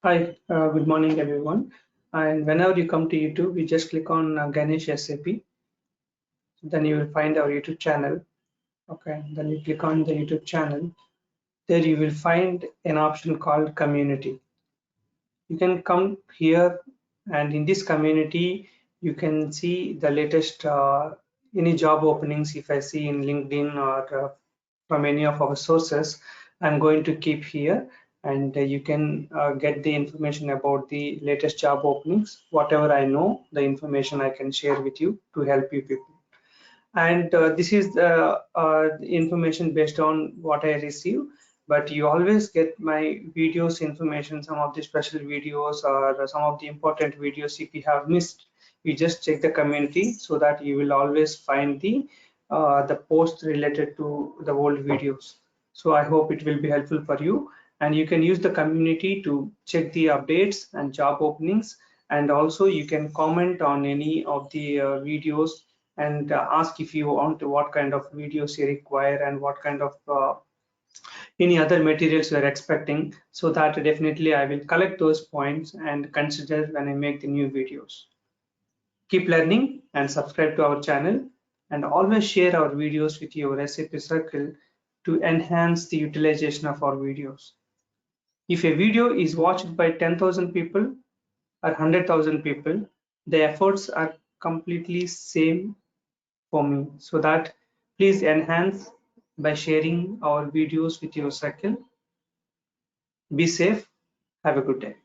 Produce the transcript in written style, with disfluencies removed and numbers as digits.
Hi, good morning everyone. And whenever you come to YouTube, you just click on Ganesh SAP. Then you will find our YouTube channel. Okay, then you click on the YouTube channel. There you will find an option called Community. You can come here, and in this community, you can see the latest any job openings. If I see in LinkedIn or from any of our sources, I'm going to keep here, and you can get the information about the latest job openings. Whatever I know, the information I can share with you to help you people. And this is the information based on what I receive. But you always get my videos information, some of the special videos or some of the important videos. If you have missed, you just check the community so that you will always find the post related to the old videos. So I hope it will be helpful for you, and you can use the community to check the updates and job openings, and also you can comment on any of the videos and ask if you want to what kind of videos you require and what kind of any other materials you are expecting, so that definitely I will collect those points and consider when I make the new videos. Keep learning and subscribe to our channel, and always share our videos with your SAP circle to enhance the utilization of our videos. If a video is watched by 10,000 people or 100,000 people, the efforts are completely same for me. So that please enhance by sharing our videos with your circle. Be safe. Have a good day.